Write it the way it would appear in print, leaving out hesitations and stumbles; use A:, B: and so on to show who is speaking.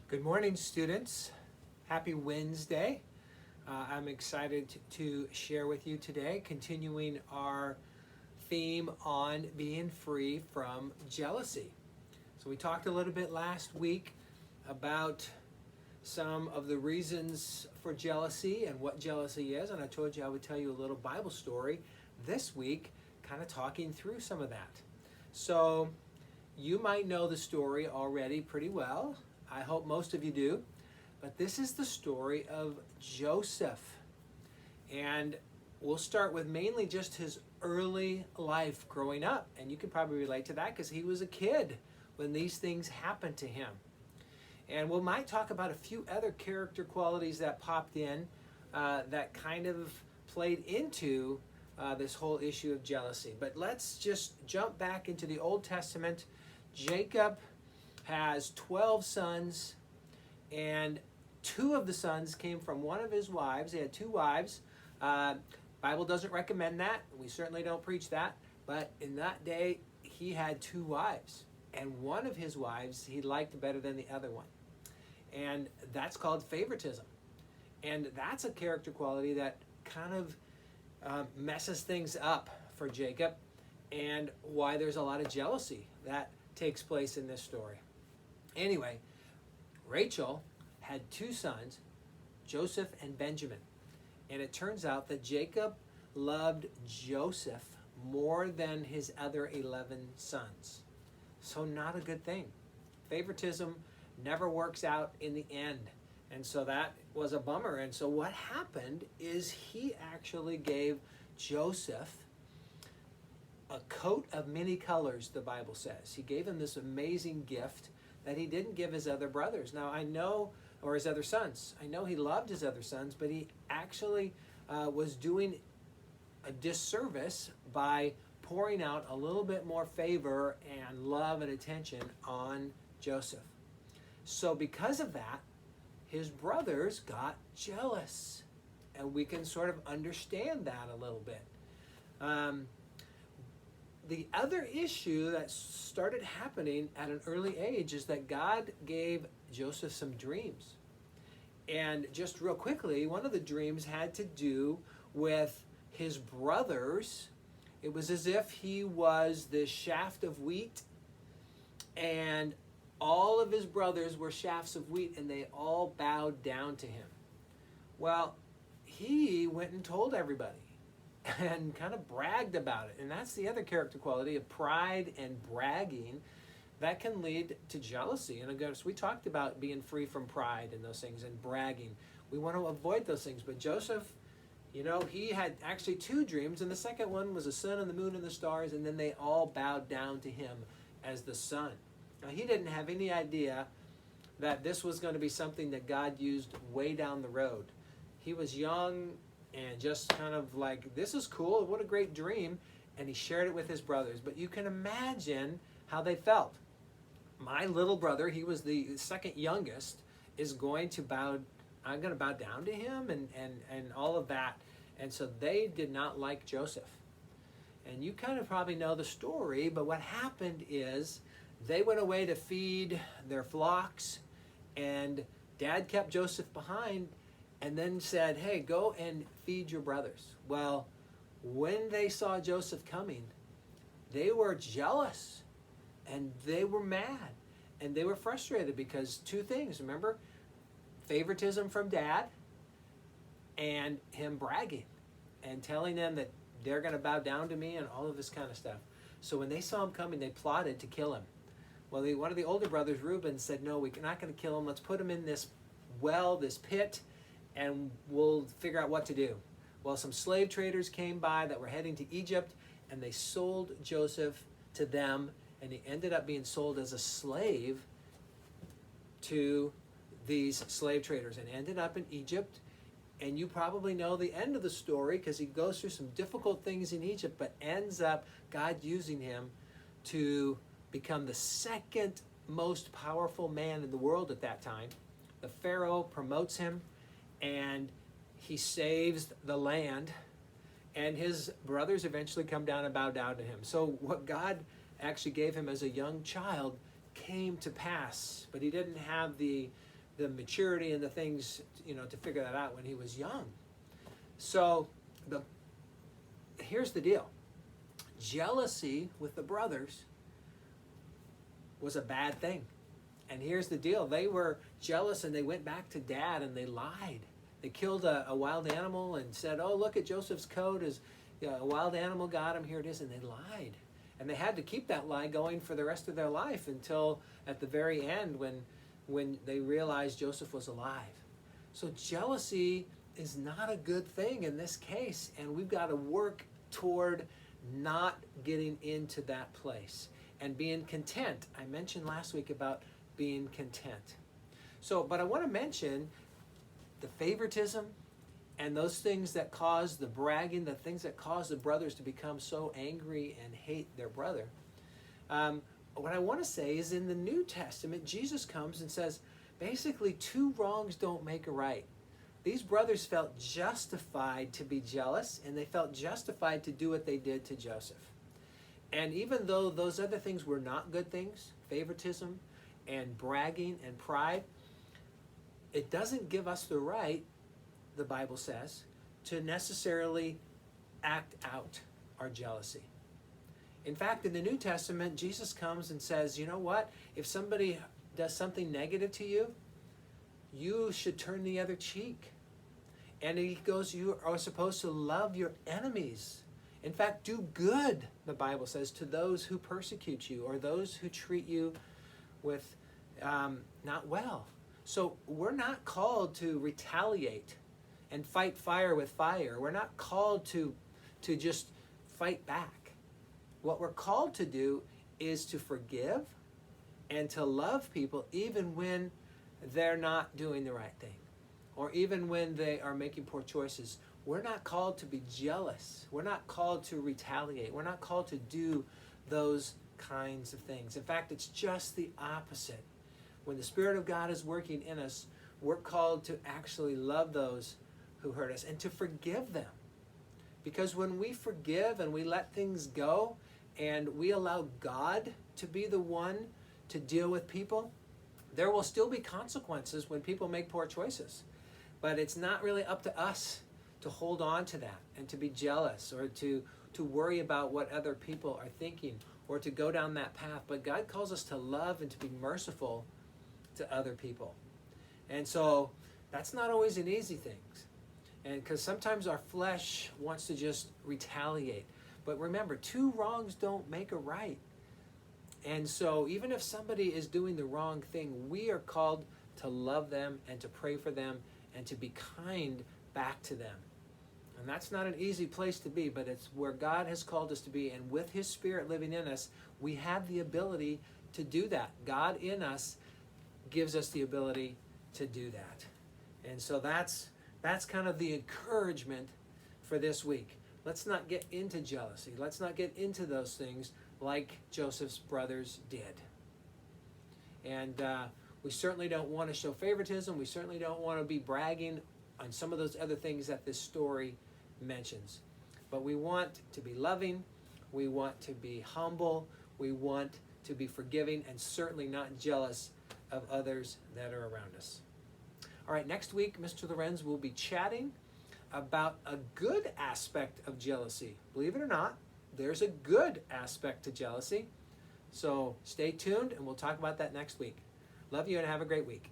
A: Good morning, students. Happy Wednesday. I'm excited to share with you today, continuing our theme on being free from jealousy. So we talked a little bit last week about some of the reasons for jealousy and what jealousy is, and I told you I would tell you a little Bible story this week, kind of talking through some of that. So you might know the story already pretty well. I hope most of you do. But this is the story of Joseph. And we'll start with mainly just his early life growing up. And you can probably relate to that because he was a kid when these things happened to him. And we might talk about a few other character qualities that popped in that kind of played into this whole issue of jealousy. But let's just jump back into the Old Testament. Jacob has 12 sons, and 2 of the sons came from one of his wives. He had 2 wives. Bible doesn't recommend that. We certainly don't preach that. But in that day, he had 2 wives. And one of his wives he liked better than the other one. And that's called favoritism. And that's a character quality that kind of messes things up for Jacob, and why there's a lot of jealousy that takes place in this story. Anyway, Rachel had 2 sons, Joseph and Benjamin. And it turns out that Jacob loved Joseph more than his other 11 sons. So not a good thing. Favoritism never works out in the end. And so that was a bummer. And so what happened is he actually gave Joseph a coat of many colors, the Bible says. He gave him this amazing gift that he didn't give his other brothers. Now I know, or his other sons. I know he loved his other sons, but he actually was doing a disservice by pouring out a little bit more favor and love and attention on Joseph. So because of that, his brothers got jealous. And we can sort of understand that a little bit. The other issue that started happening at an early age is that God gave Joseph some dreams. And just real quickly, one of the dreams had to do with his brothers. It was as if he was this shaft of wheat, and all of his brothers were shafts of wheat, and they all bowed down to him. Well, he went and told everybody and kind of bragged about it. And that's the other character quality of pride and bragging that can lead to jealousy. And again, so we talked about being free from pride and those things and bragging. We want to avoid those things. But Joseph, he had actually 2 dreams, and the second one was the sun and the moon and the stars, and then they all bowed down to him as the sun. Now, he didn't have any idea that this was going to be something that God used way down the road. He was young and just kind of like, this is cool, what a great dream, and he shared it with his brothers. But you can imagine how they felt. My little brother, he was the second youngest, is going to bow, I'm going to bow down to him and all of that. And so they did not like Joseph. And you kind of probably know the story, but what happened is they went away to feed their flocks, and Dad kept Joseph behind and then said, hey, go and feed your brothers. Well, when they saw Joseph coming, they were jealous, and they were mad, and they were frustrated because 2 things, remember? Favoritism from Dad, and him bragging and telling them that they're going to bow down to me and all of this kind of stuff. So when they saw him coming, they plotted to kill him. Well, one of the older brothers, Reuben, said, no, we're not going to kill him. Let's put him in this well, this pit, and we'll figure out what to do. Well, some slave traders came by that were heading to Egypt, and they sold Joseph to them, and he ended up being sold as a slave to these slave traders and ended up in Egypt. And you probably know the end of the story because he goes through some difficult things in Egypt, but ends up God using him to become the second most powerful man in the world at that time. The Pharaoh promotes him, and he saves the land, and his brothers eventually come down and bow down to him. So what God actually gave him as a young child came to pass, but he didn't have the the maturity and the things, to figure that out when he was young. So here's the deal. Jealousy with the brothers was a bad thing. And here's the deal. They were jealous and they went back to dad and they lied. They killed a wild animal and said, oh, look at Joseph's coat. A wild animal got him. Here it is. And they lied. And they had to keep that lie going for the rest of their life until at the very end when they realized Joseph was alive. So jealousy is not a good thing in this case. And we've got to work toward not getting into that place and being content. I mentioned last week about being content. So, but I want to mention the favoritism and those things that cause the bragging, the things that cause the brothers to become so angry and hate their brother. What I want to say is in the New Testament, Jesus comes and says, basically, two wrongs don't make a right. These brothers felt justified to be jealous, and they felt justified to do what they did to Joseph. And even though those other things were not good things, favoritism and bragging and pride, it doesn't give us the right, the Bible says, to necessarily act out our jealousy. In fact, in the New Testament, Jesus comes and says, you know what? If somebody does something negative to you, you should turn the other cheek. And he goes, you are supposed to love your enemies. In fact, do good, the Bible says, to those who persecute you or those who treat you with not well. So we're not called to retaliate and fight fire with fire. We're not called to just fight back. What we're called to do is to forgive and to love people even when they're not doing the right thing or even when they are making poor choices. We're not called to be jealous. We're not called to retaliate. We're not called to do those kinds of things. In fact, it's just the opposite. When the Spirit of God is working in us, we're called to actually love those who hurt us and to forgive them. Because when we forgive and we let things go and we allow God to be the one to deal with people, there will still be consequences when people make poor choices. But it's not really up to us to hold on to that and to be jealous or to worry about what other people are thinking or to go down that path. But God calls us to love and to be merciful to other people. And so that's not always an easy thing. And because sometimes our flesh wants to just retaliate. But remember, two wrongs don't make a right. And so even if somebody is doing the wrong thing, we are called to love them and to pray for them and to be kind back to them. And that's not an easy place to be, but it's where God has called us to be. And with His Spirit living in us, we have the ability to do that. God in us gives us the ability to do that. And so that's kind of the encouragement for this week. Let's not get into jealousy. Let's not get into those things like Joseph's brothers did. And we certainly don't want to show favoritism. We certainly don't want to be bragging on some of those other things that this story mentions. But we want to be loving. We want to be humble. We want to be forgiving and certainly not jealous of others that are around us. All right, next week, Mr. Lorenz will be chatting about a good aspect of jealousy. Believe it or not, there's a good aspect to jealousy. So stay tuned and we'll talk about that next week. Love you and have a great week.